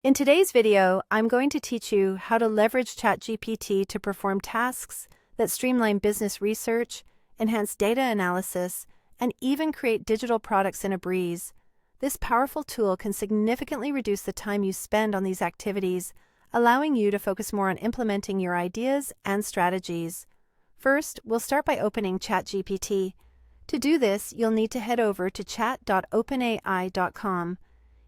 In today's video, I'm going to teach you how to leverage ChatGPT to perform tasks that streamline business research, enhance data analysis, and even create digital products in a breeze. This powerful tool can significantly reduce the time you spend on these activities, allowing you to focus more on implementing your ideas and strategies. First, we'll start by opening ChatGPT. To do this, you'll need to head over to chat.openai.com.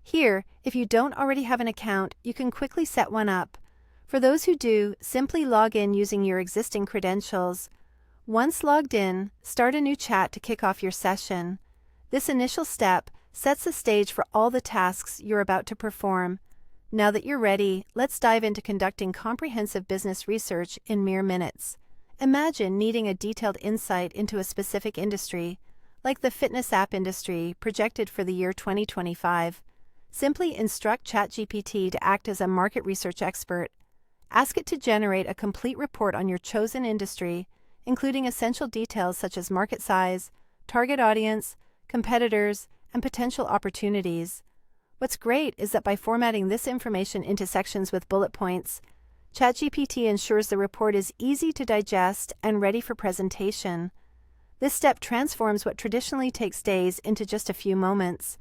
Here, if you don't already have an account, you can quickly set one up. For those who do, simply log in using your existing credentials. Once logged in, start a new chat to kick off your session. This initial step sets the stage for all the tasks you're about to perform. Now that you're ready, let's dive into conducting comprehensive business research in mere minutes. Imagine needing a detailed insight into a specific industry, like the fitness app industry projected for the year 2025. Simply instruct ChatGPT to act as a market research expert. Ask it to generate a complete report on your chosen industry, including essential details such as market size, target audience, competitors, and potential opportunities. What's great is that by formatting this information into sections with bullet points, ChatGPT ensures the report is easy to digest and ready for presentation. This step transforms what traditionally takes days into just a few moments.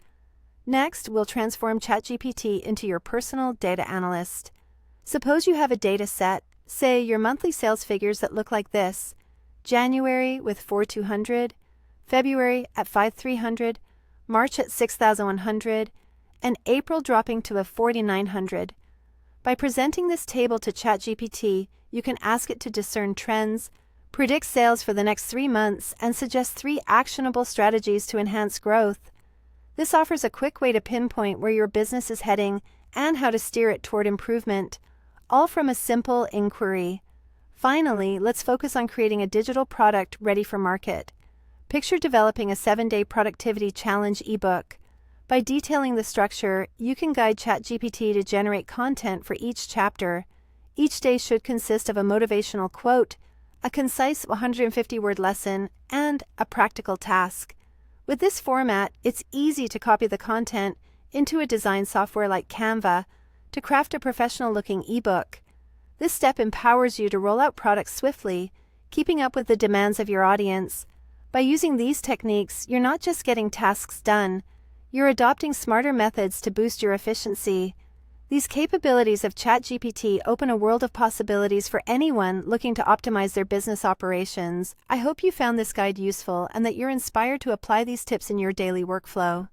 Next, we'll transform ChatGPT into your personal data analyst. Suppose you have a data set, say your monthly sales figures that look like this: January with 4,200, February at 5,300, March at 6,100, and April dropping to a 4,900. By presenting this table to ChatGPT, you can ask it to discern trends, predict sales for the next 3 months, and suggest 3 actionable strategies to enhance growth. This offers a quick way to pinpoint where your business is heading and how to steer it toward improvement, all from a simple inquiry. Finally, let's focus on creating a digital product ready for market. Picture developing a 7-day productivity challenge ebook. By detailing the structure, you can guide ChatGPT to generate content for each chapter. Each day should consist of a motivational quote, a concise 150-word lesson, and a practical task. With this format, it's easy to copy the content into a design software like Canva to craft a professional-looking ebook. This step empowers you to roll out products swiftly, keeping up with the demands of your audience. By using these techniques, you're not just getting tasks done, you're adopting smarter methods to boost your efficiency. These capabilities of ChatGPT open a world of possibilities for anyone looking to optimize their business operations. I hope you found this guide useful and that you're inspired to apply these tips in your daily workflow.